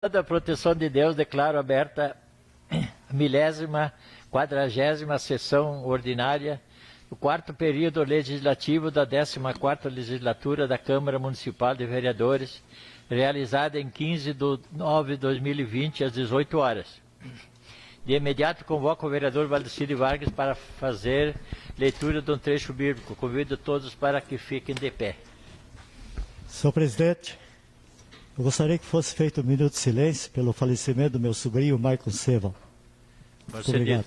Da proteção de Deus, declaro aberta a 1040ª sessão ordinária do quarto período legislativo da 14ª legislatura da Câmara Municipal de Vereadores, realizada em 15 de nove de 2020, às 18 horas. De imediato, convoco o vereador Valdecir Vargas para fazer leitura de um trecho bíblico. Convido todos para que fiquem de pé. Senhor presidente, eu gostaria que fosse feito um minuto de silêncio pelo falecimento do meu sobrinho, Michael Seval. Muito obrigado.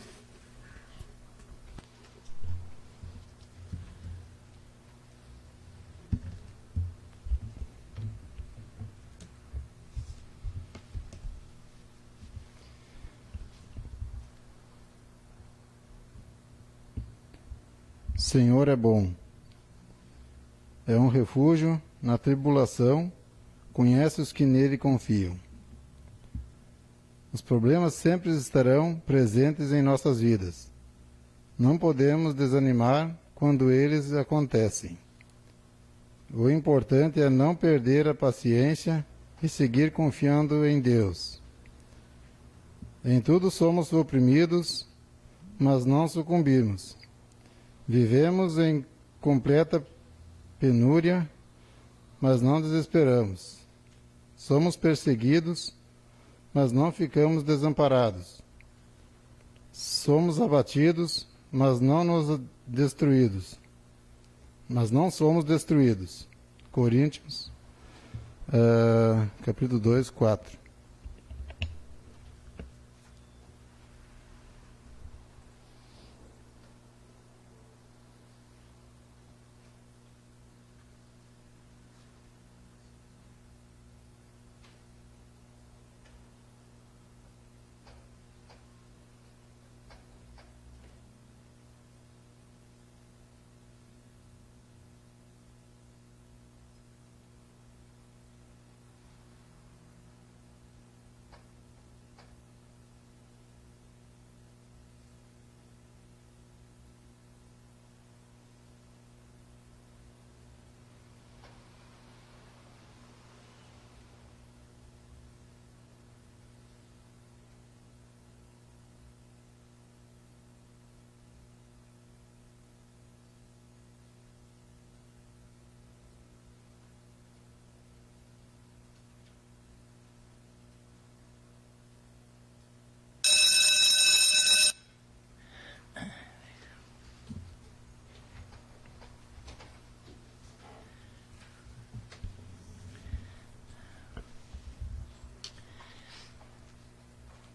Senhor é bom. É um refúgio na tribulação, conhece os que nele confiam. Os problemas sempre estarão presentes em nossas vidas. Não podemos desanimar quando eles acontecem. O importante é não perder a paciência e seguir confiando em Deus. Em tudo somos oprimidos, mas não sucumbimos. Vivemos em completa penúria, mas não desesperamos. Somos perseguidos, mas não ficamos desamparados. Somos abatidos, mas não somos destruídos. Coríntios, capítulo 2, 4.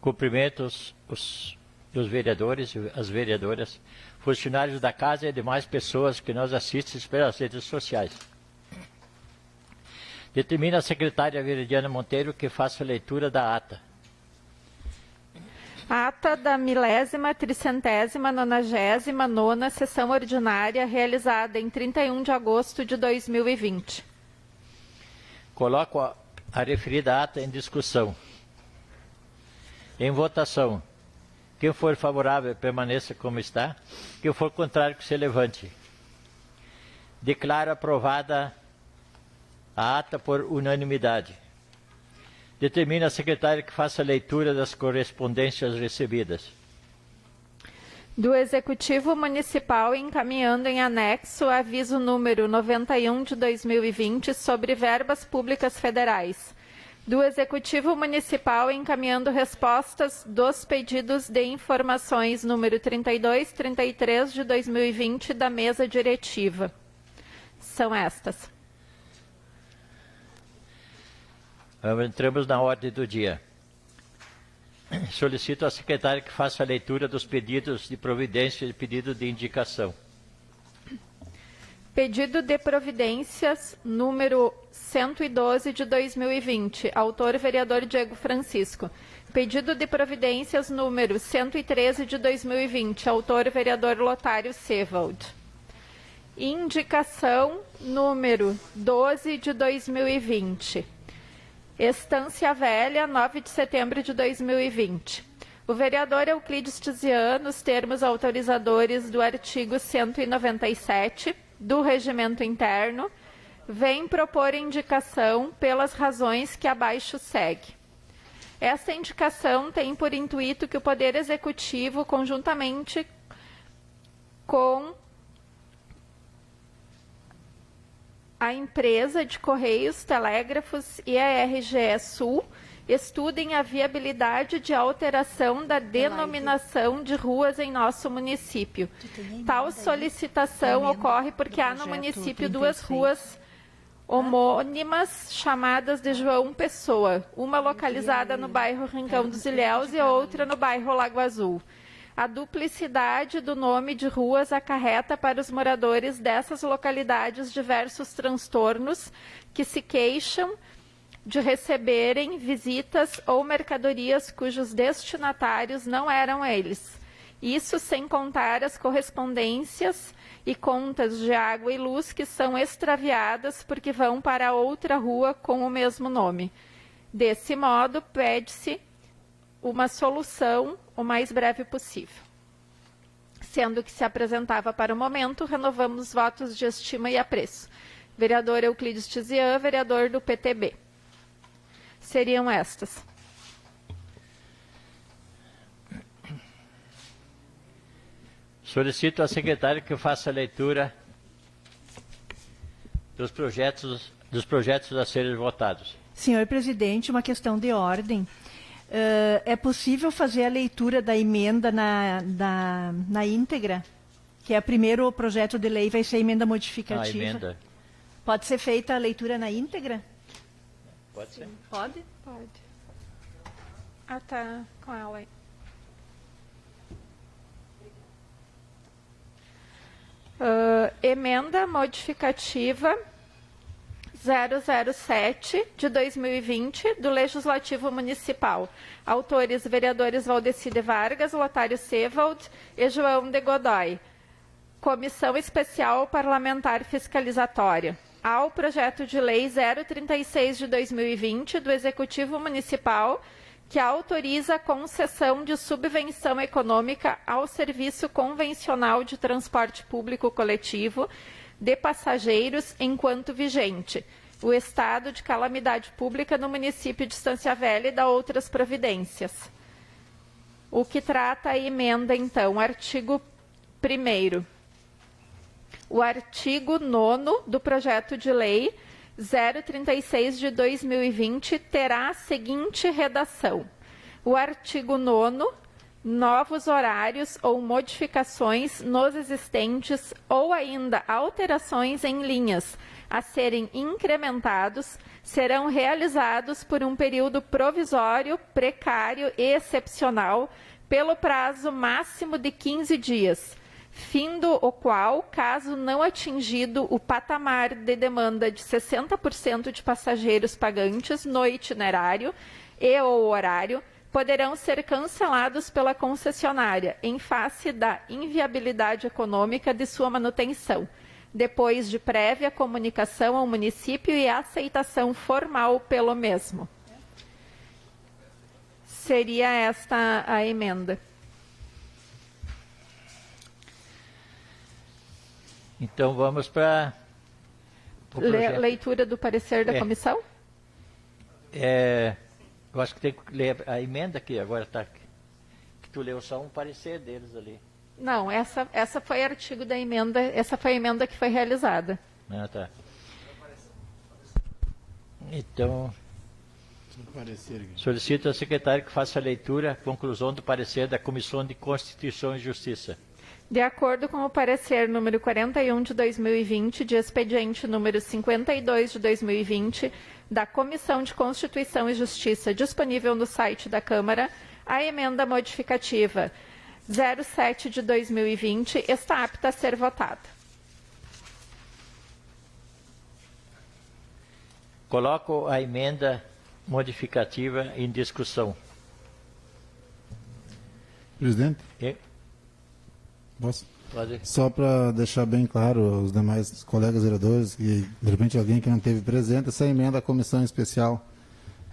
Cumprimento os vereadores e as vereadoras, funcionários da casa e demais pessoas que nos assistem pelas redes sociais. Determina a secretária Veridiana Monteiro que faça a leitura da ata. Ata da 1000ª399ª sessão ordinária realizada em 31 de agosto de 2020. Coloco a referida ata em discussão. Em votação. Quem for favorável, permaneça como está. Quem for contrário, que se levante. Declaro aprovada a ata por unanimidade. Determina a secretária que faça a leitura das correspondências recebidas. Do Executivo Municipal, encaminhando em anexo aviso número 91 de 2020 sobre verbas públicas federais. Do Executivo Municipal, encaminhando respostas dos pedidos de informações número 32 e 33 de 2020 da mesa diretiva. São estas. Entramos na ordem do dia. Solicito à secretária que faça a leitura dos pedidos de providência e pedido de indicação. Pedido de providências número 112 de 2020, autor vereador Diego Francisco. Pedido de providências número 113 de 2020, autor vereador Lotário Sevald. Indicação número 12 de 2020. Estância Velha, 9 de setembro de 2020. O vereador Euclides Tiziano, nos termos autorizadores do artigo 197 do Regimento Interno, vem propor indicação pelas razões que abaixo segue. Essa indicação tem por intuito que o Poder Executivo, conjuntamente com a empresa de Correios, Telégrafos e a RGE Sul, estudem a viabilidade de alteração da denominação de ruas em nosso município. Tal solicitação ocorre porque há no município 2 ruas homônimas chamadas de João Pessoa, uma localizada no bairro Rincão dos Ilhéus e outra no bairro Lago Azul. A duplicidade do nome de ruas acarreta para os moradores dessas localidades diversos transtornos que se queixam de receberem visitas ou mercadorias cujos destinatários não eram eles. Isso sem contar as correspondências e contas de água e luz que são extraviadas porque vão para outra rua com o mesmo nome. Desse modo, pede-se uma solução o mais breve possível. Sendo que se apresentava para o momento, renovamos os votos de estima e apreço. Vereador Euclides Tizian, vereador do PTB. Seriam estas. Solicito ao secretário que faça a leitura dos projetos a serem votados. Senhor presidente, uma questão de ordem. É possível fazer a leitura da emenda na íntegra? Que é primeiro o projeto de lei vai ser a emenda modificativa. A emenda. Pode ser feita a leitura na íntegra? Pode ser. Pode? Pode. Ah, tá com ela aí. Emenda modificativa 007 de 2020 do Legislativo Municipal. Autores: vereadores Valdeci de Vargas, Lotário Sewald e João de Godoy. Comissão Especial Parlamentar Fiscalizatória. Ao projeto de lei 036 de 2020 do Executivo Municipal, que autoriza a concessão de subvenção econômica ao serviço convencional de transporte público coletivo de passageiros enquanto vigente, o estado de calamidade pública no município de Estância Velha e da outras providências. O que trata a emenda, então, artigo 1º. O artigo 9º do projeto de lei 036 de 2020 terá a seguinte redação. O artigo 9º, novos horários ou modificações nos existentes ou ainda alterações em linhas a serem incrementados serão realizados por um período provisório, precário e excepcional pelo prazo máximo de 15 dias, findo o qual, caso não atingido o patamar de demanda de 60% de passageiros pagantes no itinerário e ou horário, poderão ser cancelados pela concessionária em face da inviabilidade econômica de sua manutenção, depois de prévia comunicação ao município e aceitação formal pelo mesmo. Seria esta a emenda. Então vamos para leitura do parecer da comissão? Eu acho que tem que ler a emenda aqui, agora está. Que tu leu só um parecer deles ali. Não, essa foi artigo da emenda, essa foi a emenda que foi realizada. Ah, tá. Então, solicito ao secretário que faça a leitura, conclusão do parecer da Comissão de Constituição e Justiça. De acordo com o parecer número 41 de 2020, de expediente número 52 de 2020, da Comissão de Constituição e Justiça, disponível no site da Câmara, a emenda modificativa 07 de 2020 está apta a ser votada. Coloco a emenda modificativa em discussão. Presidente? Posso? Pode. Só para deixar bem claro aos demais colegas vereadores e de repente alguém que não esteve presente, essa emenda da comissão especial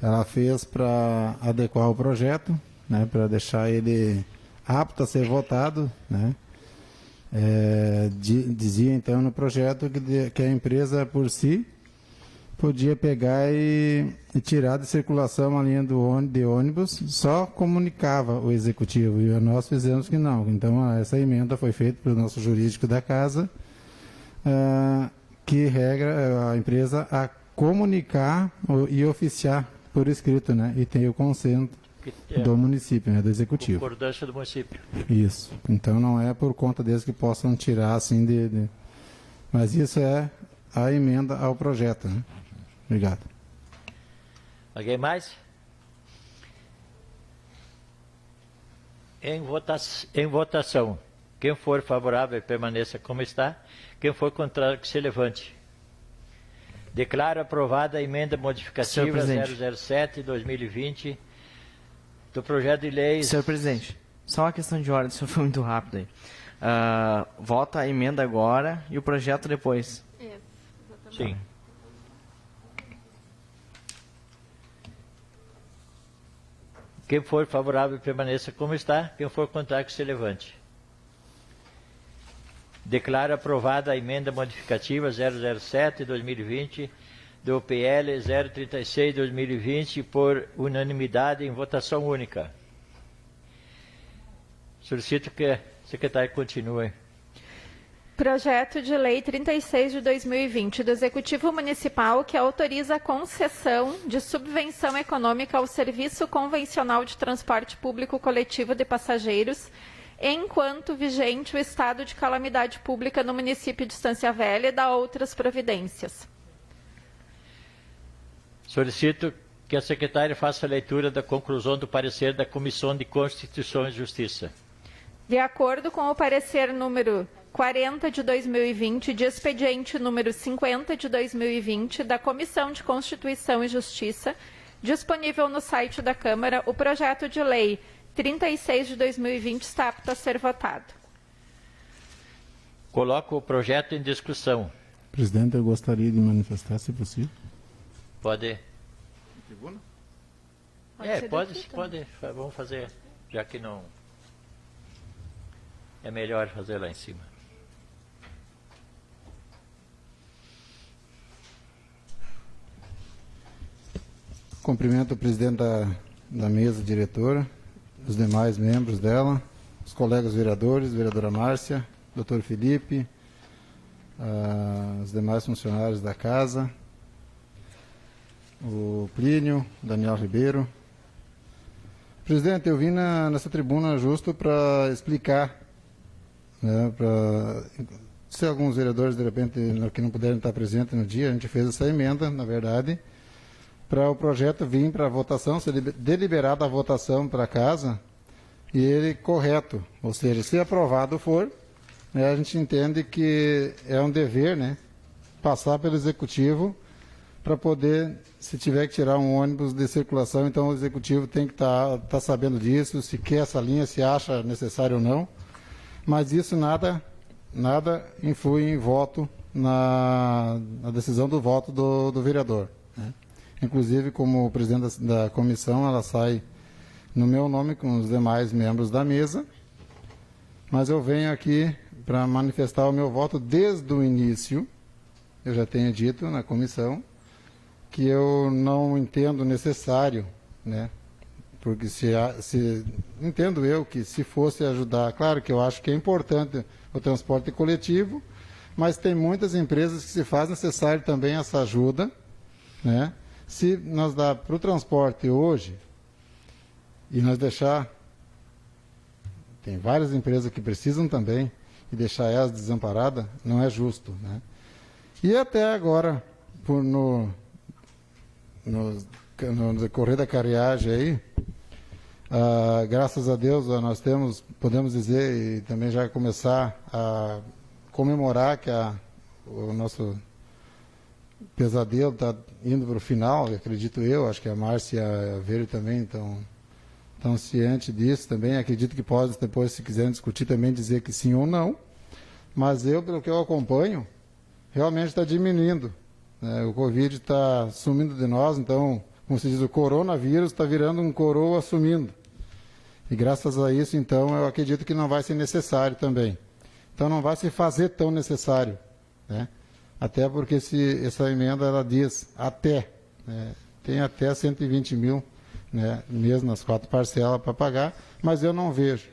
ela fez para adequar o projeto, né, para deixar ele apto a ser votado, né. Dizia então no projeto que a empresa por si podia pegar e tirar de circulação a linha de ônibus, só comunicava o executivo, e nós fizemos que não. Então, essa emenda foi feita pelo nosso jurídico da casa, que regra a empresa a comunicar e oficiar por escrito, né? E tem o consenso do município, né? Do executivo. Concordância do município. Isso. Então, não é por conta deles que possam tirar assim Mas isso é a emenda ao projeto, né? Obrigado. Alguém mais? Em votação. Quem for favorável, permaneça como está. Quem for contrário, que se levante. Declaro aprovada a emenda modificativa 007/2020 do projeto de lei. Senhor presidente, só uma questão de ordem, o senhor foi muito rápido aí. Vota a emenda agora e o projeto depois. Isso, exatamente. Sim. Quem for favorável, permaneça como está. Quem for contrário, que se levante. Declaro aprovada a emenda modificativa 007/2020 do PL 036/2020 por unanimidade em votação única. Solicito que a secretária continue. Projeto de Lei 36 de 2020 do Executivo Municipal que autoriza a concessão de subvenção econômica ao Serviço Convencional de Transporte Público Coletivo de Passageiros, enquanto vigente o estado de calamidade pública no município de Estância Velha e dá outras providências. Solicito que a secretária faça a leitura da conclusão do parecer da Comissão de Constituição e Justiça. De acordo com o parecer número 40 de 2020, de expediente número 50 de 2020, da Comissão de Constituição e Justiça, disponível no site da Câmara, o projeto de lei 36 de 2020 está apto a ser votado. Coloco o projeto em discussão. Presidente, eu gostaria de manifestar, se possível. Pode? Tribuna? Pode. Vamos fazer, já que não... É melhor fazer lá em cima. Cumprimento o presidente da mesa diretora, os demais membros dela, os colegas vereadores, vereadora Márcia, doutor Felipe, os demais funcionários da casa, o Plínio, Daniel Ribeiro. Presidente, eu vim nessa tribuna justo para explicar, né, se alguns vereadores, de repente, que não puderem estar presentes no dia, a gente fez essa emenda, na verdade, para o projeto vir para a votação, ser deliberada a votação para casa, e ele correto, ou seja, se aprovado for, né, a gente entende que é um dever, né, passar pelo executivo para poder, se tiver que tirar um ônibus de circulação, então o executivo tem que estar sabendo disso, se quer essa linha, se acha necessário ou não, mas isso nada influi em voto na decisão do voto do vereador, né? Inclusive, como presidente da comissão, ela sai no meu nome com os demais membros da mesa, mas eu venho aqui para manifestar o meu voto desde o início. Eu já tenho dito na comissão que eu não entendo necessário, né? Porque entendo eu que se fosse ajudar, claro que eu acho que é importante o transporte coletivo, mas tem muitas empresas que se faz necessário também essa ajuda, né? Se nós dá para o transporte hoje e nós deixar, tem várias empresas que precisam também, e deixar elas desamparadas, não é justo, né? E até agora, no decorrer da carreagem aí, graças a Deus nós podemos dizer, e também já começar a comemorar que o nosso pesadelo está indo para o final, acredito eu, acho que a Márcia e a Vera também estão cientes disso também, acredito que pode depois, se quiserem discutir, também dizer que sim ou não, mas eu, pelo que eu acompanho, realmente está diminuindo, né? O Covid está sumindo de nós, então, como se diz, o coronavírus está virando um coroa sumindo, e graças a isso, então, eu acredito que não vai ser necessário também, então não vai se fazer tão necessário, né? até porque essa emenda ela diz até, né, tem até 120 mil, né, mesmo nas 4 parcelas para pagar, mas eu não vejo.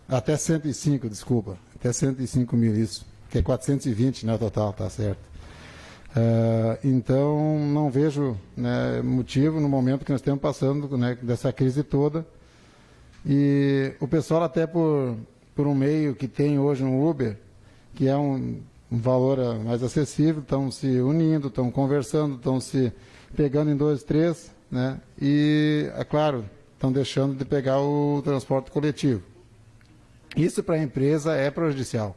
Até 105, desculpa, até 105 mil isso, que é 420, né, total, tá certo. Então, não vejo, né, motivo no momento que nós estamos passando, né, dessa crise toda. E o pessoal, até por um meio que tem hoje um Uber, que é um valor mais acessível, estão se unindo, estão conversando, estão se pegando em 2, 3, né, e, é claro, estão deixando de pegar o transporte coletivo. Isso para a empresa é prejudicial.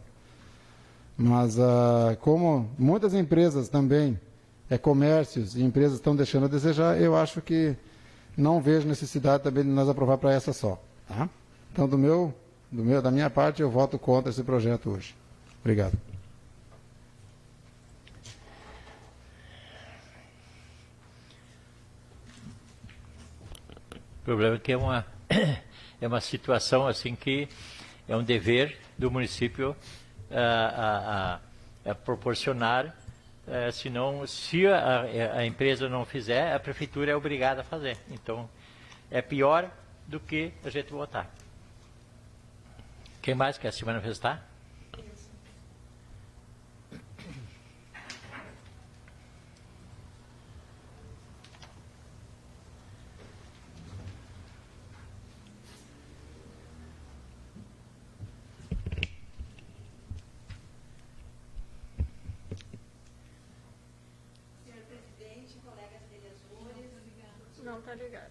Mas, como muitas empresas também, comércios e empresas estão deixando a desejar, eu acho que não vejo necessidade também de nós aprovar para essa só. Tá? Então, da minha parte, eu voto contra esse projeto hoje. Obrigado. O problema é que é uma situação assim que é um dever do município a proporcionar, senão, se a empresa não fizer, a prefeitura é obrigada a fazer. Então, é pior do que a gente votar. Quem mais quer se manifestar? Não está ligado.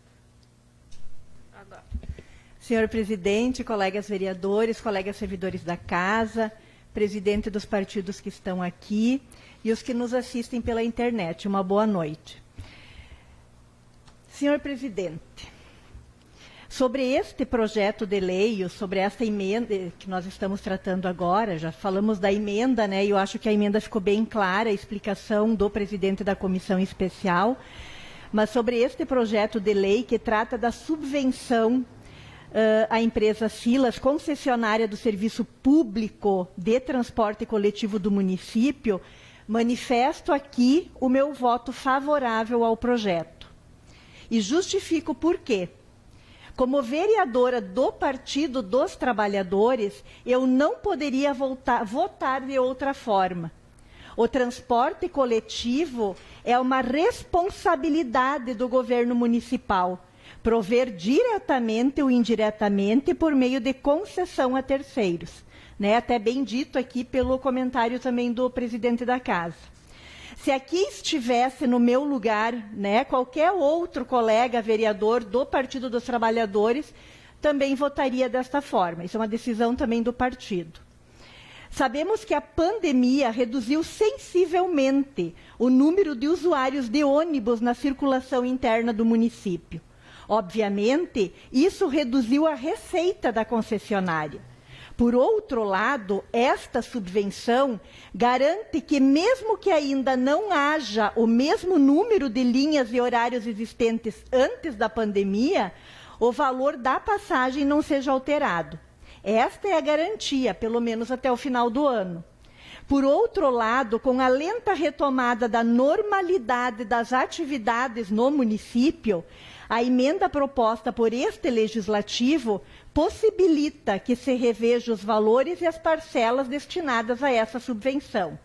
Agora. Senhor presidente, colegas vereadores, colegas servidores da casa, presidente dos partidos que estão aqui e os que nos assistem pela internet, uma boa noite. Senhor presidente, sobre este projeto de lei, sobre esta emenda que nós estamos tratando agora, já falamos da emenda, né? E eu acho que a emenda ficou bem clara, a explicação do presidente da comissão especial. Mas sobre este projeto de lei que trata da subvenção à empresa Silas, concessionária do serviço público de transporte coletivo do município, manifesto aqui o meu voto favorável ao projeto. E justifico por quê. Como vereadora do Partido dos Trabalhadores, eu não poderia votar de outra forma. O transporte coletivo é uma responsabilidade do governo municipal, prover diretamente ou indiretamente por meio de concessão a terceiros. Né? Até bem dito aqui pelo comentário também do presidente da casa. Se aqui estivesse no meu lugar, né, qualquer outro colega vereador do Partido dos Trabalhadores também votaria desta forma. Isso é uma decisão também do partido. Sabemos que a pandemia reduziu sensivelmente o número de usuários de ônibus na circulação interna do município. Obviamente, isso reduziu a receita da concessionária. Por outro lado, esta subvenção garante que, mesmo que ainda não haja o mesmo número de linhas e horários existentes antes da pandemia, o valor da passagem não seja alterado. Esta é a garantia, pelo menos até o final do ano. Por outro lado, com a lenta retomada da normalidade das atividades no município, a emenda proposta por este legislativo possibilita que se reveja os valores e as parcelas destinadas a essa subvenção.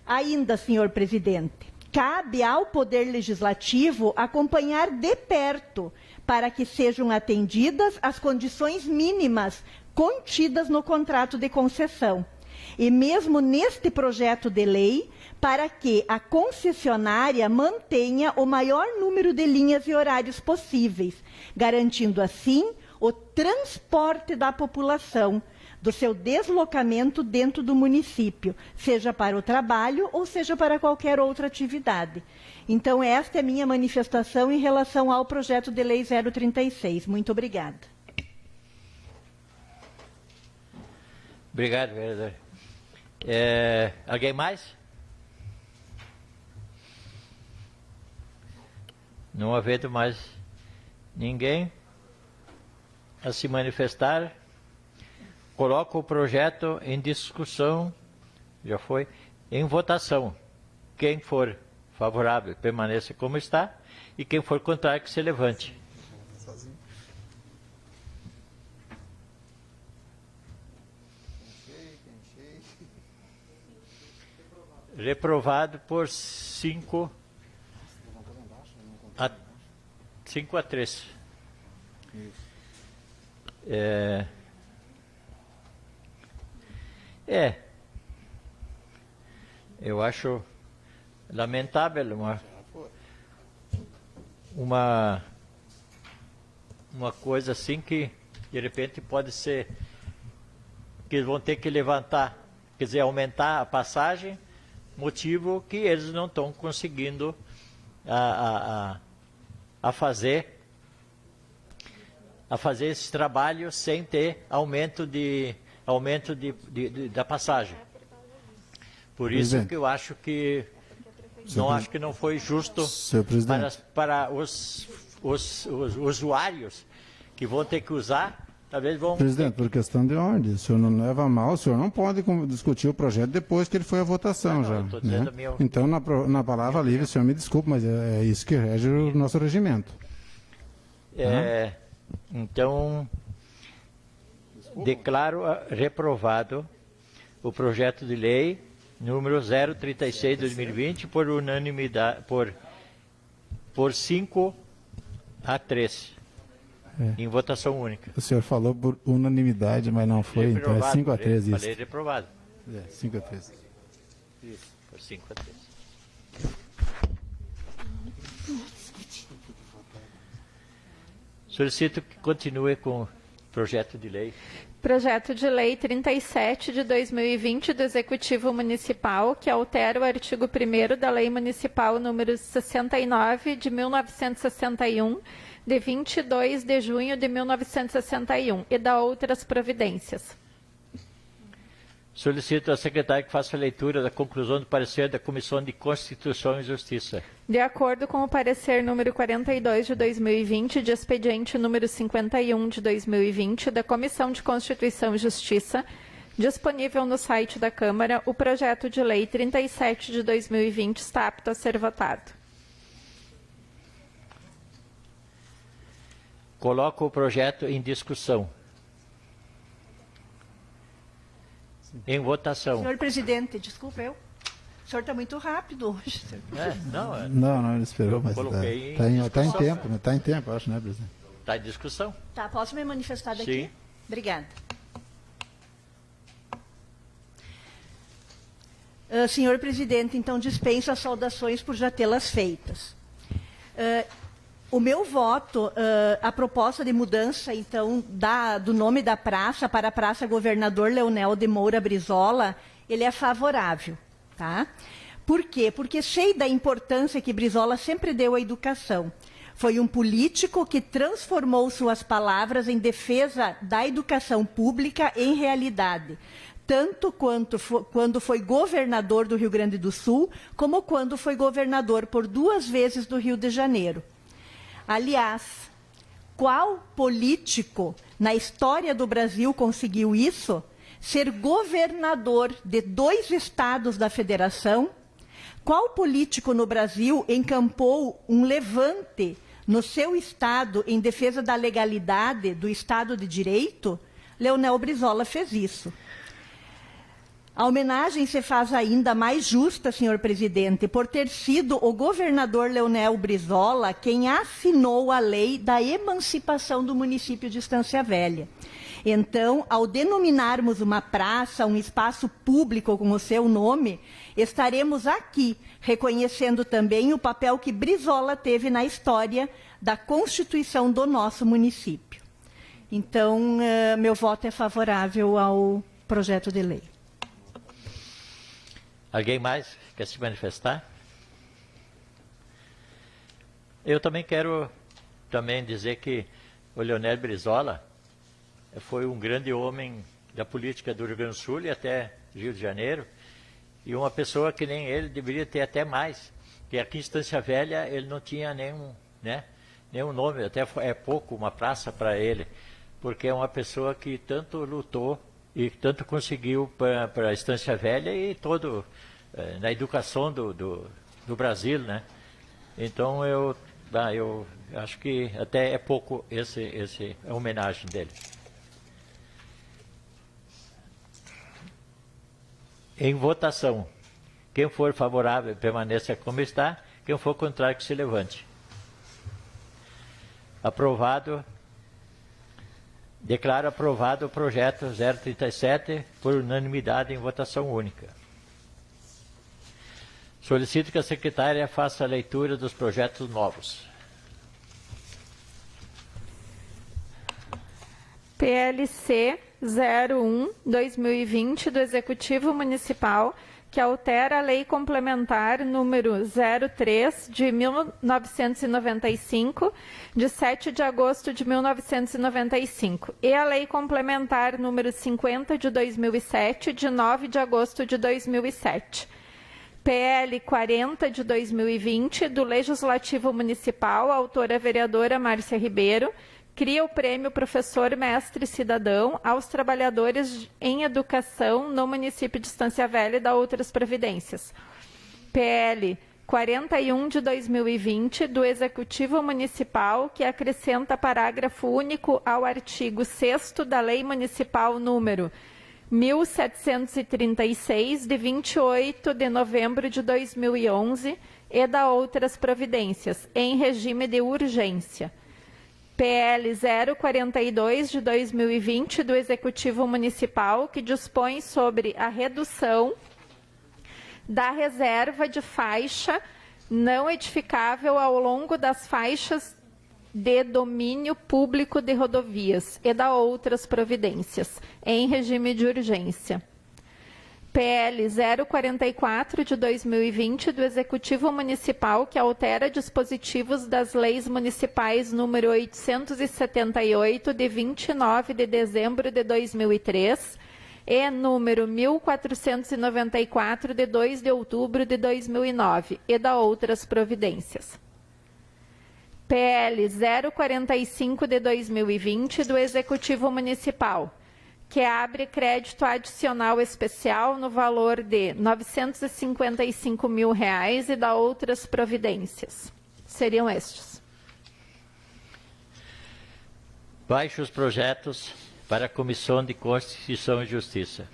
Ainda, senhor presidente, cabe ao Poder Legislativo acompanhar de perto para que sejam atendidas as condições mínimas contidas no contrato de concessão. E mesmo neste projeto de lei, para que a concessionária mantenha o maior número de linhas e horários possíveis, garantindo assim o transporte da população, do seu deslocamento dentro do município, seja para o trabalho ou seja para qualquer outra atividade. Então, esta é a minha manifestação em relação ao projeto de lei 036. Muito obrigada. Obrigado, vereador. Alguém mais? Não havendo mais ninguém a se manifestar, coloco o projeto em discussão Já foi. Em votação, quem for favorável, permaneça como está, e quem for contrário, que se levante. Reprovado por 5 a 3. Eu acho lamentável uma coisa assim que de repente pode ser que eles vão ter que levantar, quer dizer, aumentar a passagem, motivo que eles não estão conseguindo a fazer esse trabalho sem ter aumento da passagem. Por isso Presidente. que eu acho que acho que não foi justo Senhor presidente. para os usuários que vão ter que usar, talvez vão... Presidente, por questão de ordem, o senhor não leva a mal, o senhor não pode discutir o projeto depois que ele foi à votação Não, já. eu tô dizendo né? a minha- Então, na palavra livre, o senhor me desculpe, mas é isso que rege o nosso regimento. Então, declaro reprovado o projeto de lei número 036/2020 por unanimidade, por 5 a 3, em votação única. O senhor falou por unanimidade, mas não foi, então é 5 a 3 isso. Falei reprovado. 5 a 3. Isso, por 5 a 3. Solicito que continue com o projeto de lei. Projeto de Lei 37 de 2020 do Executivo Municipal, que altera o artigo 1º da Lei Municipal número 69 de 1961, de 22 de junho de 1961, e dá outras providências. Solicito ao secretário que faça a leitura da conclusão do parecer da Comissão de Constituição e Justiça. De acordo com o parecer número 42 de 2020, de expediente número 51 de 2020, da Comissão de Constituição e Justiça, disponível no site da Câmara, o projeto de lei 37 de 2020 está apto a ser votado. Coloco o projeto em discussão. Em votação. Senhor presidente, desculpa eu. O senhor está muito rápido hoje. Não, ele esperou, mas coloquei está em em discussão. tempo, né? Está em tempo, acho, né, presidente? Está em discussão. Tá, posso me manifestar daqui? Sim. Obrigada. Senhor presidente, então dispenso as saudações por já tê-las feitas. O meu voto, a proposta de mudança, então, do nome da praça para a Praça Governador Leonel de Moura Brizola, ele é favorável. Tá? Por quê? Porque sei da importância que Brizola sempre deu à educação. Foi um político que transformou suas palavras em defesa da educação pública em realidade, tanto quando foi governador do Rio Grande do Sul, como quando foi governador por 2 vezes do Rio de Janeiro. Aliás, qual político na história do Brasil conseguiu isso? Ser governador de 2 estados da federação? Qual político no Brasil encampou um levante no seu estado em defesa da legalidade do Estado de Direito? Leonel Brizola fez isso. A homenagem se faz ainda mais justa, senhor presidente, por ter sido o governador Leonel Brizola quem assinou a lei da emancipação do município de Estância Velha. Então, ao denominarmos uma praça, um espaço público com o seu nome, estaremos aqui reconhecendo também o papel que Brizola teve na história da constituição do nosso município. Então, meu voto é favorável ao projeto de lei. Alguém mais quer se manifestar? Eu também quero dizer que o Leonel Brizola foi um grande homem da política do Rio Grande do Sul e até Rio de Janeiro, e uma pessoa que nem ele deveria ter até mais, porque aqui em Estância Velha ele não tinha nenhum nome, até é pouco uma praça para ele, porque é uma pessoa que tanto lutou e tanto conseguiu para a Estância Velha e todo na educação do Brasil, né? Então eu acho que até é pouco a homenagem dele. Em votação, quem for favorável permaneça como está, quem for contrário que se levante. Aprovado. Declaro aprovado o projeto 037 por unanimidade em votação única. Solicito que a secretária faça a leitura dos projetos novos. PLC 01/2020 do Executivo Municipal, que altera a Lei Complementar número 03 de 1995, de 7 de agosto de 1995, e a Lei Complementar número 50 de 2007, de 9 de agosto de 2007. PL 40 de 2020 do Legislativo Municipal, autora vereadora Márcia Ribeiro, cria o Prêmio Professor Mestre Cidadão aos trabalhadores em educação no município de Estância Velha e dá outras providências. PL 41 de 2020 do Executivo Municipal, que acrescenta parágrafo único ao artigo 6º da Lei Municipal número 1736, de 28 de novembro de 2011, e dá outras providências, em regime de urgência. PL 042 de 2020 do Executivo Municipal, que dispõe sobre a redução da reserva de faixa não edificável ao longo das faixas de domínio público de rodovias e dá outras providências, em regime de urgência. PL 044 de 2020 do Executivo Municipal, que altera dispositivos das leis municipais número 878 de 29 de dezembro de 2003 e número 1494 de 2 de outubro de 2009 e dá outras providências. PL 045 de 2020 do Executivo Municipal, que abre crédito adicional especial no valor de R$ 955 mil e dá outras providências. Seriam estes. Baixo os projetos para a Comissão de Constituição e Justiça.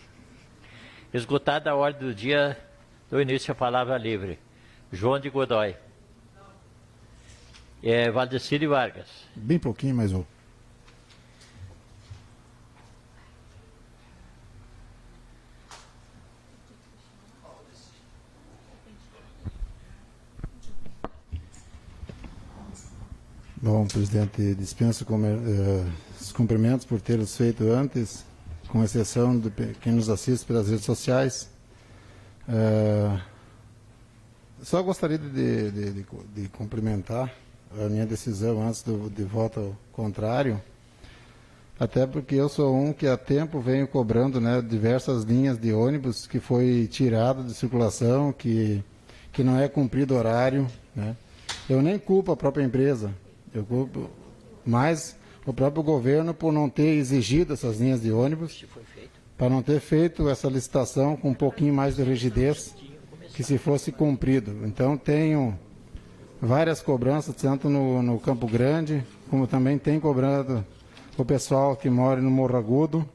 Esgotada a ordem do dia, dou início à palavra livre. João de Godoy. Valdecir Vargas. Bem pouquinho, mas vou. Bom, presidente, dispenso os cumprimentos por tê-los feito antes, com exceção de quem nos assiste pelas redes sociais. Só gostaria de cumprimentar a minha decisão antes de voto ao contrário, até porque eu sou um que há tempo venho cobrando, né, diversas linhas de ônibus que foi tirado de circulação, que não é cumprido horário, né. Eu nem culpo a própria empresa, eu culpo mais o próprio governo por não ter exigido essas linhas de ônibus, para não ter feito essa licitação com um pouquinho mais de rigidez, que se fosse cumprido. Então tenho várias cobranças, tanto no Campo Grande, como também tem cobrado o pessoal que mora no Morro Agudo,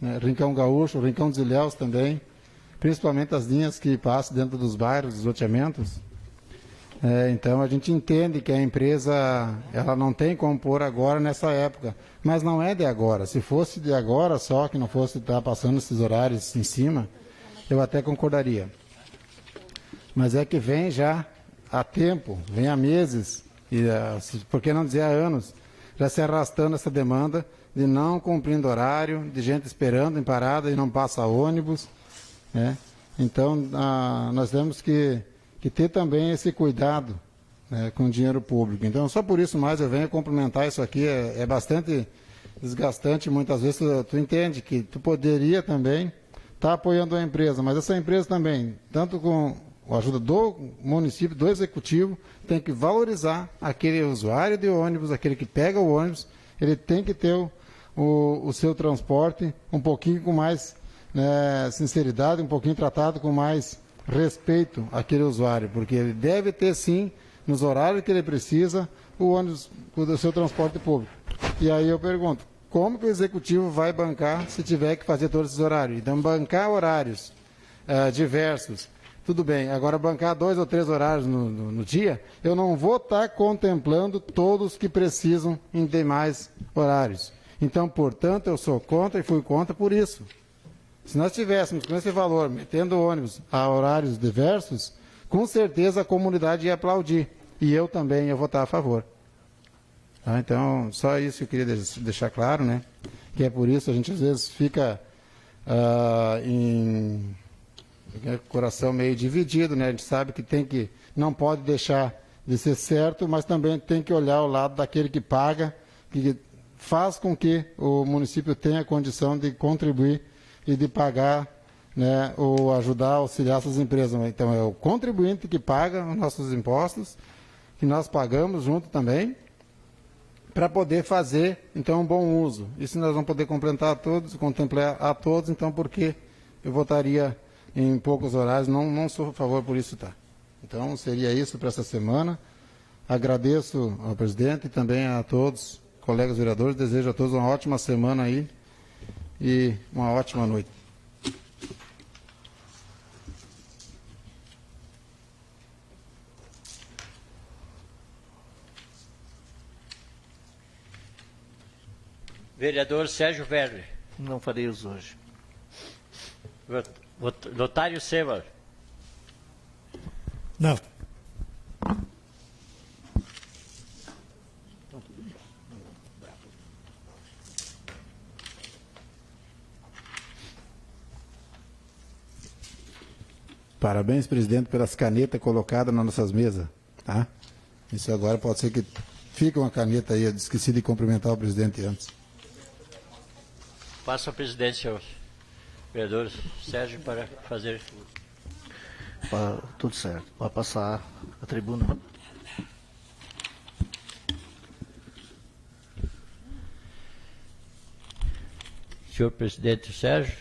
né, Rincão Gaúcho, Rincão dos Ilhéus também, principalmente as linhas que passam dentro dos bairros, dos loteamentos. Então a gente entende que a empresa ela não tem como pôr agora nessa época, mas não é de agora. Se fosse de agora só, que não fosse estar passando esses horários em cima, eu até concordaria. Mas é que vem já há tempo, vem há meses, e por que não dizer há anos, já se arrastando essa demanda de não cumprindo horário, de gente esperando em parada e não passa ônibus, né? Então nós temos que ter também esse cuidado, né, com o dinheiro público. Então, só por isso mais eu venho cumprimentar isso aqui, é bastante desgastante, muitas vezes tu entende que tu poderia também estar apoiando a empresa, mas essa empresa também, tanto com a ajuda do município, do executivo, tem que valorizar aquele usuário de ônibus, aquele que pega o ônibus, ele tem que ter o seu transporte um pouquinho com mais, né, sinceridade, um pouquinho tratado com mais respeito àquele usuário, porque ele deve ter sim, nos horários que ele precisa, o ônibus do seu transporte público. E aí eu pergunto, como que o executivo vai bancar se tiver que fazer todos esses horários? Então, bancar horários diversos, tudo bem. Agora, bancar 2 ou 3 horários no dia, eu não vou estar contemplando todos que precisam em demais horários. Então, portanto, eu sou contra e fui contra por isso. Se nós tivéssemos com esse valor, metendo ônibus a horários diversos, com certeza a comunidade ia aplaudir. E eu também ia votar a favor. Ah, então, só isso que eu queria deixar claro, né? Que é por isso a gente às vezes fica coração meio dividido, né? A gente sabe que não pode deixar de ser certo, mas também tem que olhar o lado daquele que paga, que faz com que o município tenha a condição de contribuir e de pagar, né, ou ajudar a auxiliar essas empresas. Então, é o contribuinte que paga os nossos impostos, que nós pagamos junto também, para poder fazer, então, um bom uso. E se nós vamos poder contemplar a todos, então, por que eu votaria em poucos horários? Não sou a favor por isso, tá? Então, seria isso para essa semana. Agradeço ao presidente e também a todos, colegas vereadores. Desejo a todos uma ótima semana aí e uma ótima noite. Vereador Sérgio Verle. Não farei uso hoje. Lotário Seva. Não. Parabéns, presidente, pelas canetas colocadas nas nossas mesas. Tá? Isso agora pode ser que fique uma caneta aí. Eu esqueci de cumprimentar o presidente antes. Passo a presidência aos vereadores. Sérgio, para fazer... Tudo certo. Pode passar a tribuna. Senhor presidente Sérgio,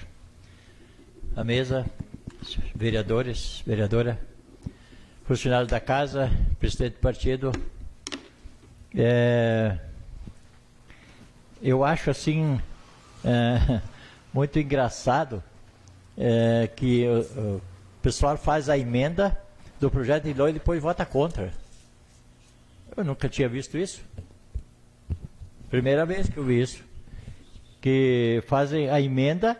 a mesa, vereadores, vereadora, funcionários da casa, presidente do partido, eu acho assim muito engraçado que o pessoal faz a emenda do projeto de lei e depois vota contra. Eu nunca tinha visto isso. Primeira vez que eu vi isso. Que fazem a emenda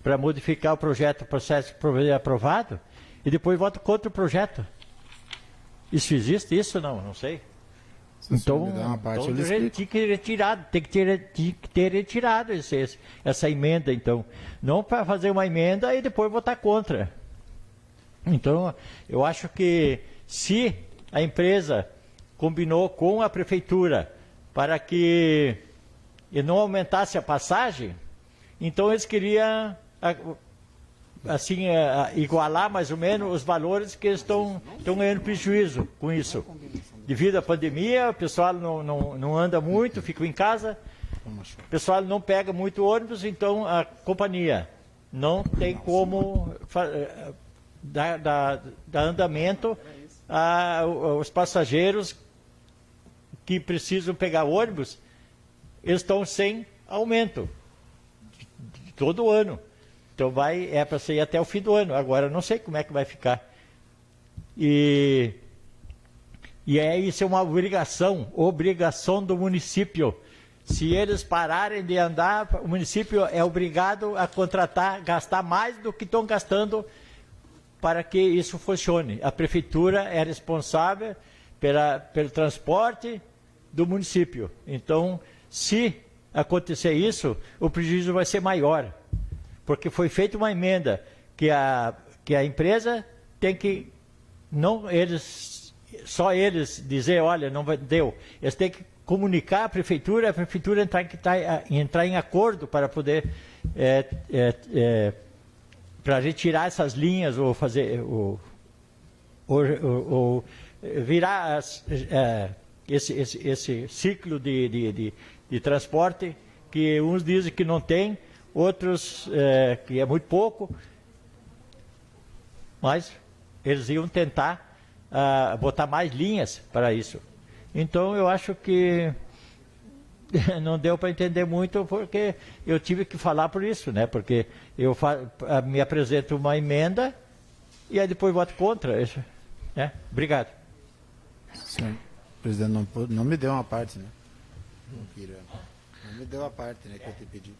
para modificar o projeto, o processo aprovado, e depois votam contra o projeto. Isso existe? Isso não? Não sei. Então, tinha que retirar, tem que ter retirado essa emenda, então. Não para fazer uma emenda e depois votar contra. Então, eu acho que se a empresa combinou com a prefeitura para que não aumentasse a passagem, então eles queriam assim, igualar mais ou menos os valores que eles estão ganhando prejuízo com isso. Devido à pandemia, o pessoal não anda muito, fica em casa, o pessoal não pega muito ônibus, então a companhia não tem como dar andamento aos passageiros que precisam pegar ônibus, eles estão sem aumento todo ano. Então é para ser até o fim do ano. Agora não sei como é que vai ficar. E isso é uma obrigação do município. Se eles pararem de andar, o município é obrigado a gastar mais do que estão gastando para que isso funcione. A prefeitura é responsável pelo transporte do município. Então, se acontecer isso, o prejuízo vai ser maior. Porque foi feita uma emenda que a empresa tem que, só eles dizer, olha, não deu. Eles têm que comunicar à prefeitura, entrar em acordo para poder para retirar essas linhas ou fazer ou virar esse ciclo de transporte porque uns dizem que não tem, outros que é muito pouco, mas eles iam tentar botar mais linhas para isso. Então eu acho que não deu para entender muito, porque eu tive que falar por isso, né? Porque eu me apresento uma emenda e aí depois voto contra. Isso, né? Obrigado. Senhor presidente, não me deu uma parte, né? Não me deu a parte, né, que eu te pedi.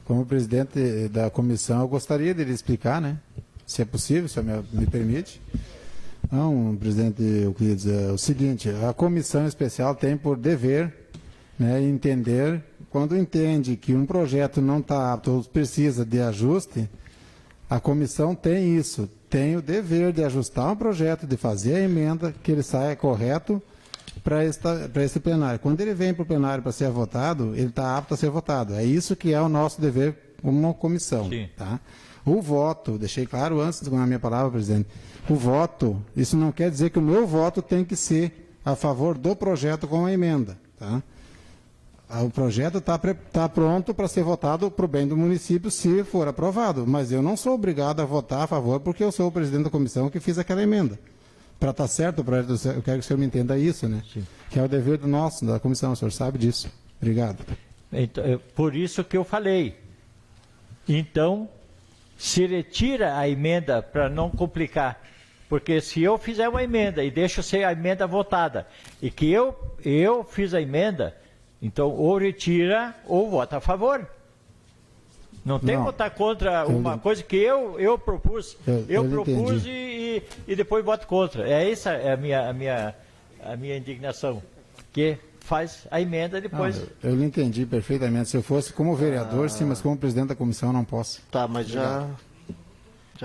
Como presidente da comissão, eu gostaria de lhe explicar, né? Se é possível, se me permite. Não, presidente Euclides, é o seguinte, a comissão especial tem por dever, né, entender, quando entende que um projeto não está apto ou precisa de ajuste, a comissão tem isso, tem o dever de ajustar um projeto, de fazer a emenda, que ele saia correto para esse plenário. Quando ele vem para o plenário para ser votado, ele está apto a ser votado. É isso que é o nosso dever como uma comissão. Sim. Tá? O voto, deixei claro antes de tomar a minha palavra, presidente, o voto, isso não quer dizer que o meu voto tem que ser a favor do projeto com a emenda. Tá? O projeto está pronto para ser votado para o bem do município, se for aprovado. Mas eu não sou obrigado a votar a favor, porque eu sou o presidente da comissão que fiz aquela emenda. Para estar certo o projeto, eu quero que o senhor me entenda isso, né? Sim. Que é o dever do nosso, da comissão, o senhor sabe disso. Obrigado. Então, por isso que eu falei. Então, se retira a emenda para não complicar. Porque se eu fizer uma emenda e deixo ser a emenda votada, e que eu fiz a emenda, então ou retira ou vota a favor. Não tem que votar contra uma coisa que eu propus. Eu propus e depois voto contra. Essa é a minha indignação. Que faz a emenda depois. Eu lhe entendi perfeitamente. Se eu fosse como vereador, sim, mas como presidente da comissão não posso. Tá, mas já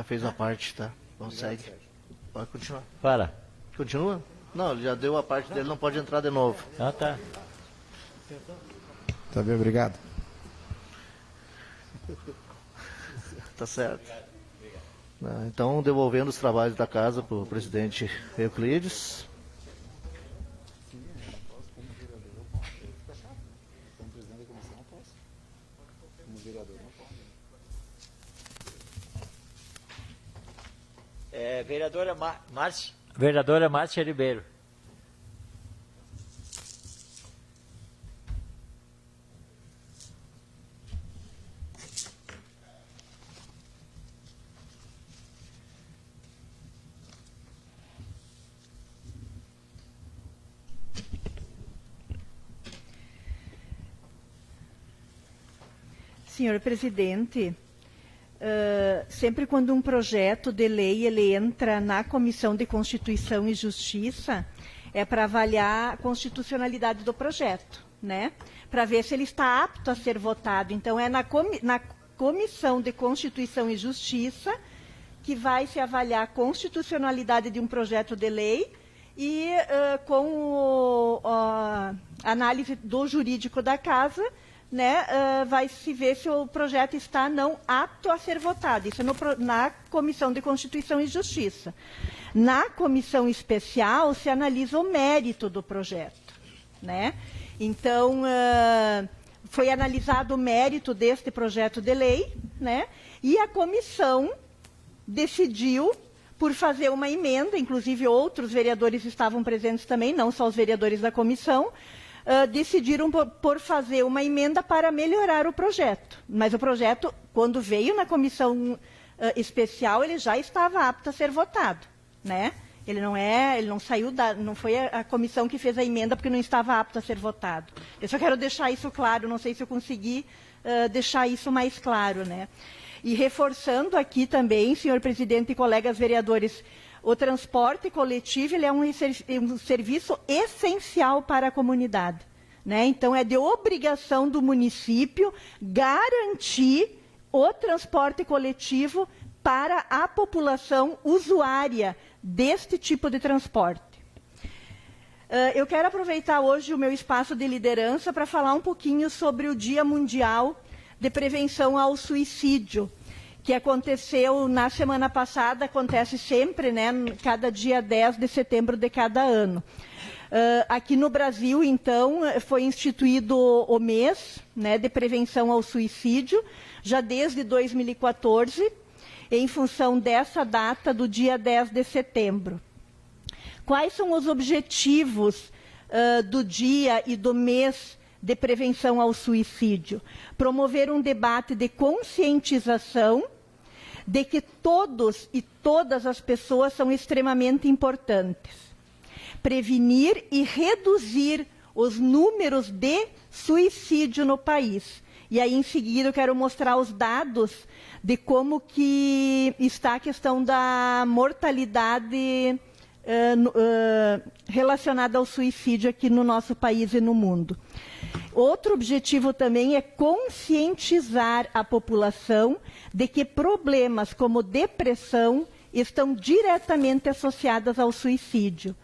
fez a parte, tá? Então segue. Pode continuar. Para. Continua? Não, ele já deu a parte dele, não pode entrar de novo. Ah, tá. Tá bem, obrigado. Tá certo. Então, devolvendo os trabalhos da casa para o presidente Euclides. Vereadora Márcia Ribeiro. Senhor presidente, sempre quando um projeto de lei ele entra na Comissão de Constituição e Justiça, é para avaliar a constitucionalidade do projeto, né? Para ver se ele está apto a ser votado. Então, é na Comissão de Constituição e Justiça que vai se avaliar a constitucionalidade de um projeto de lei e, com a análise do jurídico da casa, né, vai se ver se o projeto está não apto a ser votado. Isso é na Comissão de Constituição e Justiça. Na comissão especial se analisa o mérito do projeto, né? Então, foi analisado o mérito deste projeto de lei, né? E a comissão decidiu por fazer uma emenda, inclusive outros vereadores estavam presentes também, não só os vereadores da comissão, decidiram por fazer uma emenda para melhorar o projeto. Mas o projeto, quando veio na comissão especial, ele já estava apto a ser votado, né? Ele não saiu não foi a comissão que fez a emenda porque não estava apto a ser votado. Eu só quero deixar isso claro, não sei se eu consegui deixar isso mais claro, né? E reforçando aqui também, senhor presidente e colegas vereadores, o transporte coletivo ele é um serviço essencial para a comunidade, né? Então, é de obrigação do município garantir o transporte coletivo para a população usuária deste tipo de transporte. Eu quero aproveitar hoje o meu espaço de liderança para falar um pouquinho sobre o Dia Mundial de Prevenção ao Suicídio, que aconteceu na semana passada, acontece sempre, né, cada dia 10 de setembro de cada ano. Aqui no Brasil, então, foi instituído o mês, né, de prevenção ao suicídio, já desde 2014, em função dessa data do dia 10 de setembro. Quais são os objetivos do dia e do mês de prevenção ao suicídio? Promover um debate de conscientização de que todos e todas as pessoas são extremamente importantes. Prevenir e reduzir os números de suicídio no país. E aí, em seguida, eu quero mostrar os dados de como que está a questão da mortalidade relacionada ao suicídio aqui no nosso país e no mundo. Outro objetivo também é conscientizar a população de que problemas como depressão estão diretamente associados ao suicídio.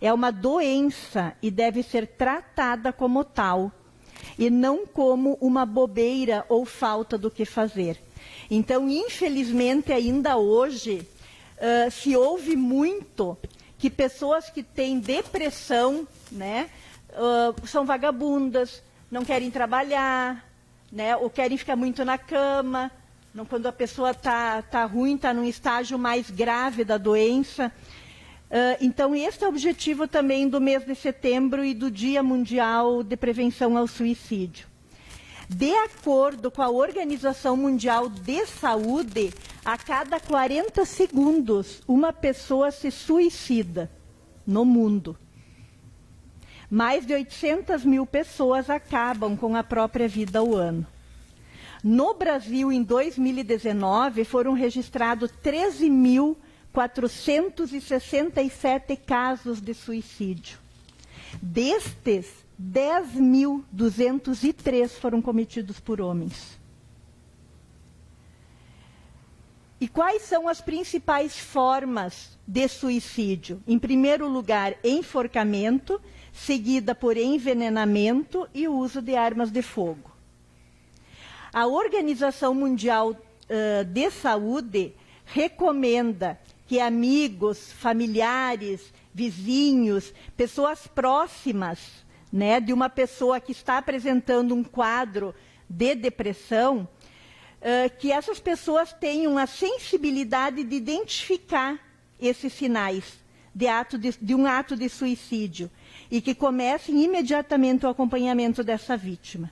É uma doença e deve ser tratada como tal, e não como uma bobeira ou falta do que fazer. Então, infelizmente, ainda hoje, se ouve muito que pessoas que têm depressão, né, são vagabundas, não querem trabalhar, né, ou querem ficar muito na cama, quando a pessoa está ruim, está num estágio mais grave da doença. Então, esse é o objetivo também do mês de setembro e do Dia Mundial de Prevenção ao Suicídio. De acordo com a Organização Mundial de Saúde, a cada 40 segundos, uma pessoa se suicida no mundo. Mais de 800 mil pessoas acabam com a própria vida ao ano. No Brasil, em 2019, foram registrados 13.467 casos de suicídio. Destes, 10.203 foram cometidos por homens. E quais são as principais formas de suicídio? Em primeiro lugar, enforcamento, seguida por envenenamento e o uso de armas de fogo. A Organização Mundial de Saúde recomenda que amigos, familiares, vizinhos, pessoas próximas, né, de uma pessoa que está apresentando um quadro de depressão, que essas pessoas tenham a sensibilidade de identificar esses sinais de um ato de suicídio e que comecem imediatamente o acompanhamento dessa vítima.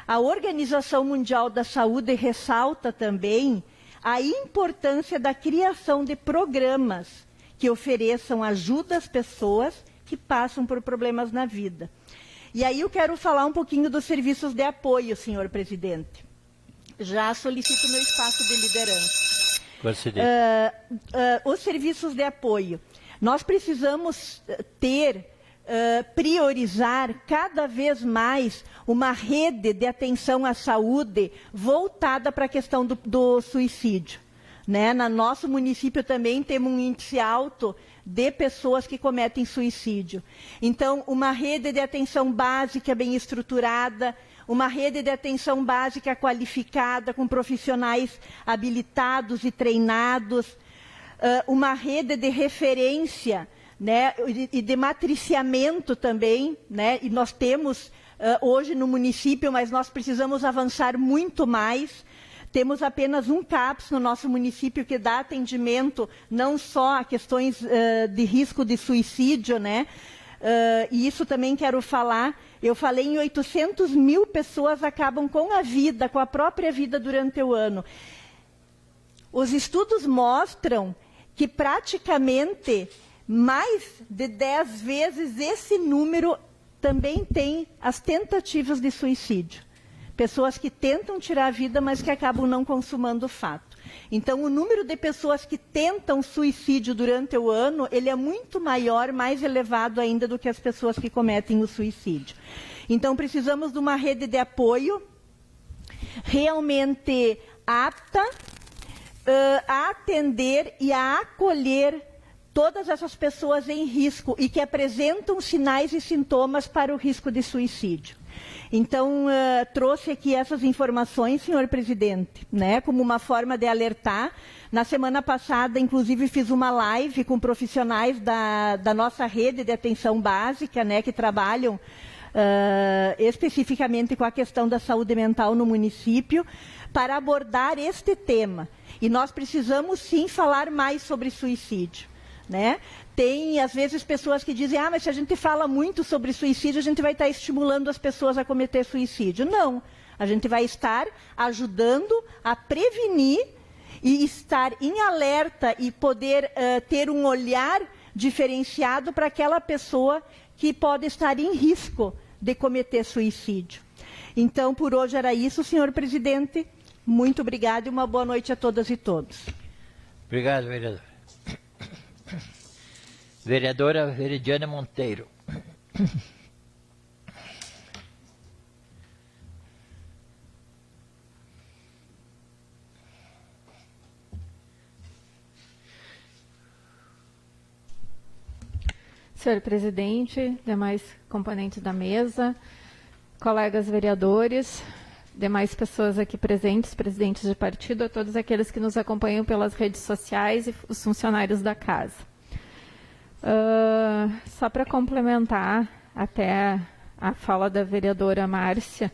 A Organização Mundial da Saúde ressalta também a importância da criação de programas que ofereçam ajuda às pessoas que passam por problemas na vida. E aí eu quero falar um pouquinho dos serviços de apoio, senhor presidente. Já solicito meu espaço de liderança. Os serviços de apoio. Nós precisamos priorizar cada vez mais uma rede de atenção à saúde voltada para a questão do suicídio. Né? No nosso município também temos um índice alto de pessoas que cometem suicídio. Então, uma rede de atenção básica bem estruturada, uma rede de atenção básica qualificada, com profissionais habilitados e treinados, uma rede de referência, né, e de matriciamento também, né, e nós temos hoje no município, mas nós precisamos avançar muito mais. Temos apenas um CAPS no nosso município que dá atendimento não só a questões de risco de suicídio, né, e isso também quero falar. Eu falei em 800 mil pessoas acabam com a vida, com a própria vida durante o ano. Os estudos mostram que praticamente mais de 10 vezes esse número também tem as tentativas de suicídio. Pessoas que tentam tirar a vida, mas que acabam não consumando o fato. Então, o número de pessoas que tentam suicídio durante o ano, ele é muito maior, mais elevado ainda do que as pessoas que cometem o suicídio. Então, precisamos de uma rede de apoio realmente apta a atender e a acolher todas essas pessoas em risco e que apresentam sinais e sintomas para o risco de suicídio. Então, trouxe aqui essas informações, senhor presidente, né, como uma forma de alertar. Na semana passada, inclusive, fiz uma live com profissionais da nossa rede de atenção básica, né, que trabalham especificamente com a questão da saúde mental no município, para abordar este tema. E nós precisamos, sim, falar mais sobre suicídio, né? Tem, às vezes, pessoas que dizem, mas se a gente fala muito sobre suicídio, a gente vai estar estimulando as pessoas a cometer suicídio. Não, a gente vai estar ajudando a prevenir e estar em alerta e poder ter um olhar diferenciado para aquela pessoa que pode estar em risco de cometer suicídio. Então, por hoje era isso, senhor presidente. Muito obrigada e uma boa noite a todas e todos. Obrigado, vereador. Vereadora Veridiana Monteiro. Senhor presidente, demais componentes da mesa, colegas vereadores, demais pessoas aqui presentes, presidentes de partido, a todos aqueles que nos acompanham pelas redes sociais e os funcionários da casa. Só para complementar até a fala da vereadora Márcia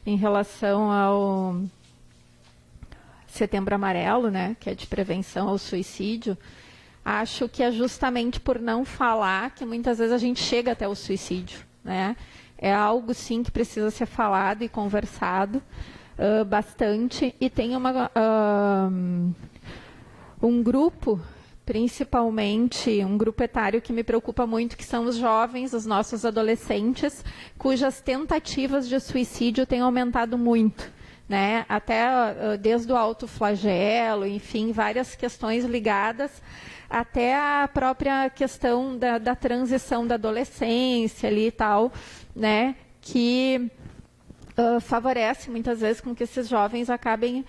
em relação ao Setembro Amarelo, né, que é de prevenção ao suicídio, acho que é justamente por não falar que muitas vezes a gente chega até o suicídio, né? É algo, sim, que precisa ser falado e conversado bastante. E tem um grupo, principalmente um grupo etário que me preocupa muito, que são os jovens, os nossos adolescentes, cujas tentativas de suicídio têm aumentado muito, né? Até desde o autoflagelo, enfim, várias questões ligadas até a própria questão da transição da adolescência ali e tal, né, que favorece muitas vezes com que esses jovens acabem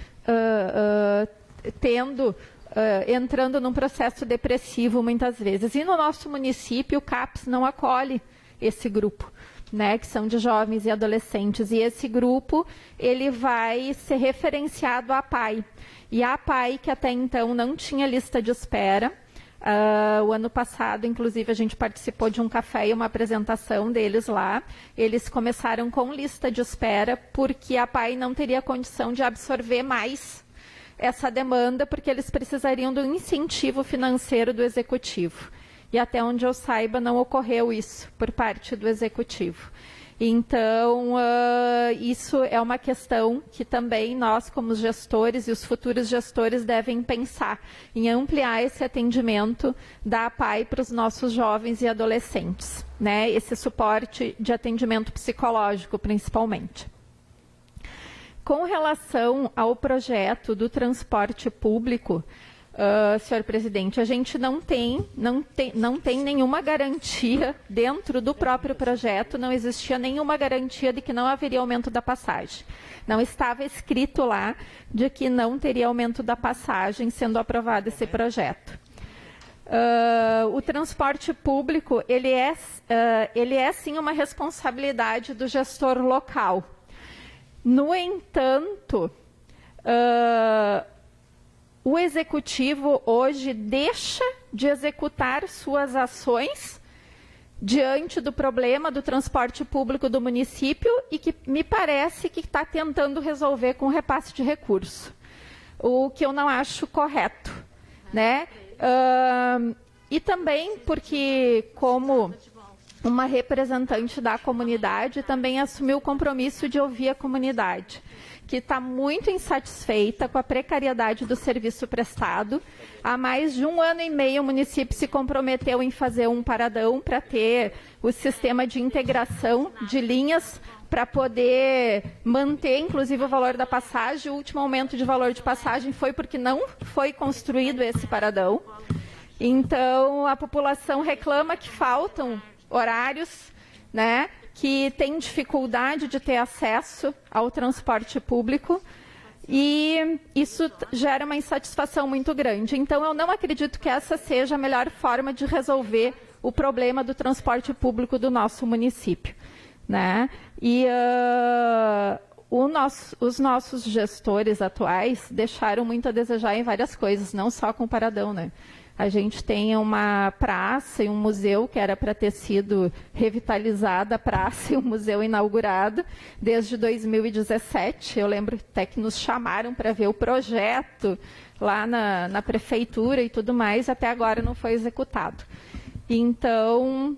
entrando num processo depressivo muitas vezes. E no nosso município, o CAPS não acolhe esse grupo, né, que são de jovens e adolescentes. E esse grupo, ele vai ser referenciado à APAI. E a APAI, que até então não tinha lista de espera, o ano passado, inclusive, a gente participou de um café e uma apresentação deles lá. Eles começaram com lista de espera porque a APAI não teria condição de absorver mais essa demanda, porque eles precisariam do incentivo financeiro do Executivo. E até onde eu saiba, não ocorreu isso por parte do Executivo. Então, isso é uma questão que também nós, como gestores e os futuros gestores, devem pensar em ampliar esse atendimento da APAI para os nossos jovens e adolescentes, né? Esse suporte de atendimento psicológico, principalmente. Com relação ao projeto do transporte público, senhor presidente, a gente não tem nenhuma garantia dentro do próprio projeto, não existia nenhuma garantia de que não haveria aumento da passagem. Não estava escrito lá de que não teria aumento da passagem sendo aprovado esse projeto. O transporte público, ele é sim uma responsabilidade do gestor local. No entanto, o Executivo hoje deixa de executar suas ações diante do problema do transporte público do município e que me parece que está tentando resolver com repasse de recurso, o que eu não acho correto, né? E também porque, como uma representante da comunidade, também assumiu o compromisso de ouvir a comunidade, que está muito insatisfeita com a precariedade do serviço prestado. Há mais de 1 ano e meio, o município se comprometeu em fazer um paradão para ter o sistema de integração de linhas para poder manter, inclusive, o valor da passagem. O último aumento de valor de passagem foi porque não foi construído esse paradão. Então, a população reclama que faltam horários, né, que tem dificuldade de ter acesso ao transporte público, e isso gera uma insatisfação muito grande. Então, eu não acredito que essa seja a melhor forma de resolver o problema do transporte público do nosso município. né? E os nossos gestores atuais deixaram muito a desejar em várias coisas, não só com o Paradão, né? A gente tem uma praça e um museu que era para ter sido revitalizada, a praça e o museu inaugurado desde 2017. Eu lembro até que nos chamaram para ver o projeto lá na prefeitura e tudo mais, até agora não foi executado. Então,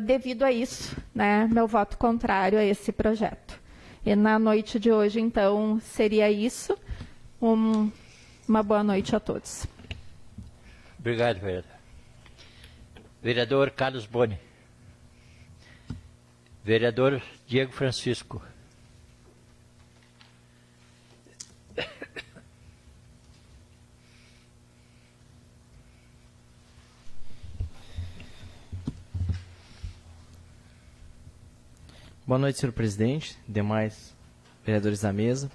devido a isso, né, meu voto contrário a esse projeto. E na noite de hoje, então, seria isso. Uma boa noite a todos. Obrigado, vereador. Vereador Carlos Boni. Vereador Diego Francisco. Boa noite, senhor presidente, demais vereadores da mesa,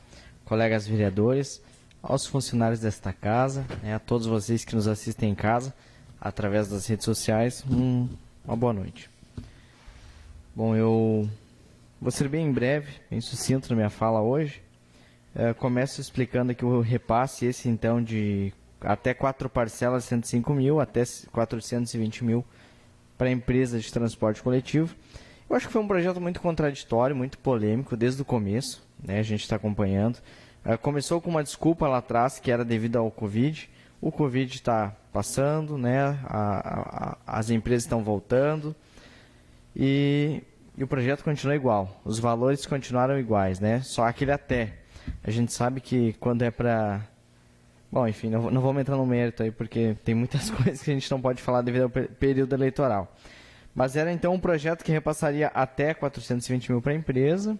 colegas vereadores, aos funcionários desta casa, né, a todos vocês que nos assistem em casa, através das redes sociais, uma boa noite. Bom, eu vou ser bem breve, bem sucinto na minha fala hoje. Começo explicando aqui o repasse, esse então de até 4 parcelas, 105 mil, até 420 mil para a empresa de transporte coletivo. Eu acho que foi um projeto muito contraditório, muito polêmico desde o começo, né, a gente está acompanhando. Começou com uma desculpa lá atrás, que era devido ao Covid. O Covid está passando, né? As empresas estão voltando e o projeto continua igual. Os valores continuaram iguais, né? Só aquele até. A gente sabe que quando é para... Bom, enfim, não vamos entrar no mérito aí, porque tem muitas coisas que a gente não pode falar devido ao período eleitoral. Mas era então um projeto que repassaria até 420 mil para a empresa.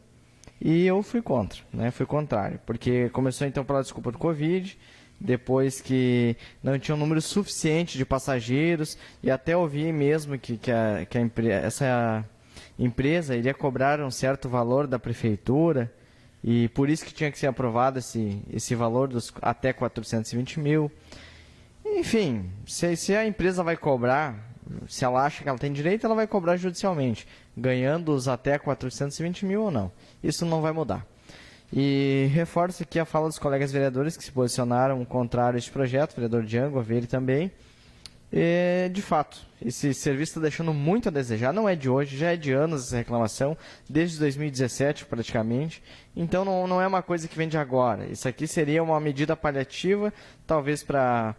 E eu fui contra, né? Fui contrário, porque começou então pela desculpa do Covid, depois que não tinha um número suficiente de passageiros, e até ouvi mesmo que essa empresa iria cobrar um certo valor da prefeitura, e por isso que tinha que ser aprovado esse valor dos até 420 mil. Enfim, se a empresa vai cobrar, se ela acha que ela tem direito, ela vai cobrar judicialmente, ganhando os até 420 mil ou não. Isso não vai mudar. E reforço aqui a fala dos colegas vereadores que se posicionaram contrário a este projeto, o vereador Django, a ver ele também. E, de fato, esse serviço está deixando muito a desejar, não é de hoje, já é de anos essa reclamação, desde 2017 praticamente. Então não é uma coisa que vem de agora. Isso aqui seria uma medida paliativa, talvez para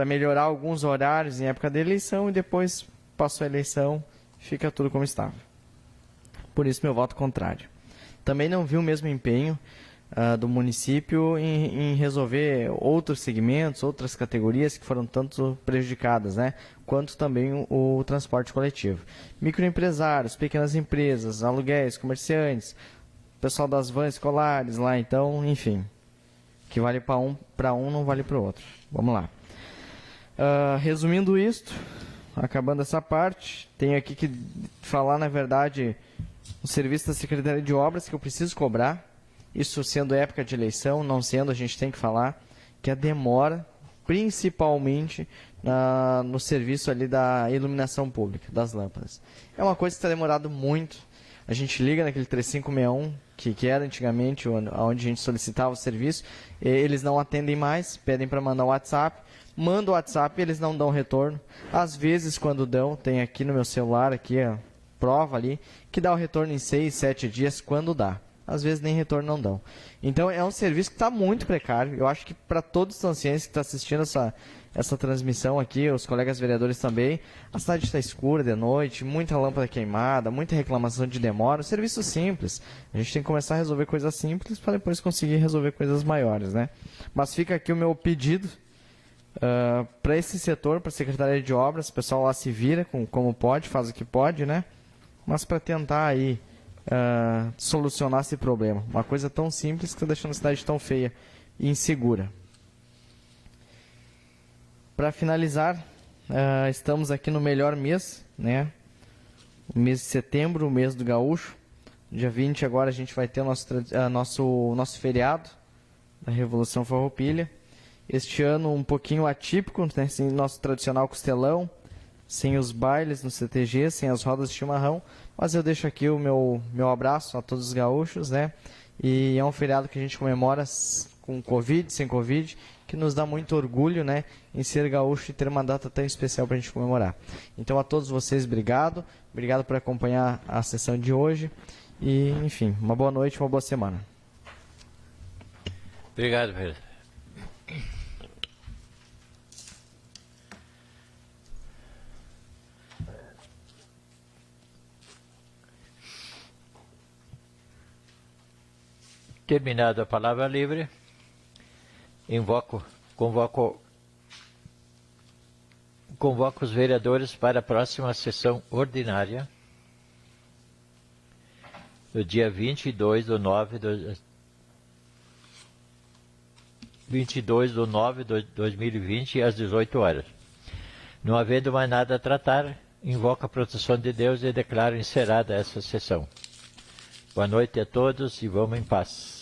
melhorar alguns horários em época da eleição, e depois passou a eleição, fica tudo como estava. Por isso, meu voto contrário. Também não vi o mesmo empenho do município em resolver outros segmentos, outras categorias que foram tanto prejudicadas, né? Quanto também o transporte coletivo. Microempresários, pequenas empresas, aluguéis, comerciantes, pessoal das vans escolares lá, então, enfim. Que vale para um não vale para o outro. Vamos lá. Resumindo isto, acabando essa parte, tenho aqui que falar, na verdade, o serviço da Secretaria de Obras que eu preciso cobrar, isso sendo época de eleição, não sendo, a gente tem que falar, que a demora, principalmente no serviço ali da iluminação pública, das lâmpadas. É uma coisa que está demorado muito. A gente liga naquele 3561, que era antigamente onde a gente solicitava o serviço, eles não atendem mais, pedem para mandar o WhatsApp, manda o WhatsApp e eles não dão retorno. Às vezes, quando dão, tem aqui no meu celular, aqui a prova ali, que dá o retorno em 6, 7 dias, quando dá. Às vezes nem retorno não dão. Então é um serviço que está muito precário. Eu acho que para todos os anciãos que estão assistindo essa transmissão aqui, os colegas vereadores também, a cidade está escura de noite, muita lâmpada queimada, muita reclamação de demora, um serviço simples. A gente tem que começar a resolver coisas simples para depois conseguir resolver coisas maiores, né? Mas fica aqui o meu pedido para esse setor, para a Secretaria de Obras, o pessoal lá se vira como pode, faz o que pode, né? Mas para tentar aí solucionar esse problema. Uma coisa tão simples que está deixando a cidade tão feia e insegura. Para finalizar, estamos aqui no melhor mês, né? O mês de setembro, o mês do gaúcho. Dia 20 agora a gente vai ter o nosso feriado da Revolução Farroupilha. Este ano um pouquinho atípico, né? Sem nosso tradicional costelão, sem os bailes no CTG, sem as rodas de chimarrão, Mas eu deixo aqui o meu abraço a todos os gaúchos, né? E é um feriado que a gente comemora com Covid, sem Covid, que nos dá muito orgulho, né, em ser gaúcho e ter uma data tão especial para a gente comemorar. Então, a todos vocês, obrigado. Obrigado por acompanhar a sessão de hoje. E, enfim, uma boa noite, uma boa semana. Obrigado, vereador. Terminada a palavra livre, convoco os vereadores para a próxima sessão ordinária, no dia 22 de nove de 2020, às 18 horas. Não havendo mais nada a tratar, invoco a proteção de Deus e declaro encerrada essa sessão. Boa noite a todos e vamos em paz.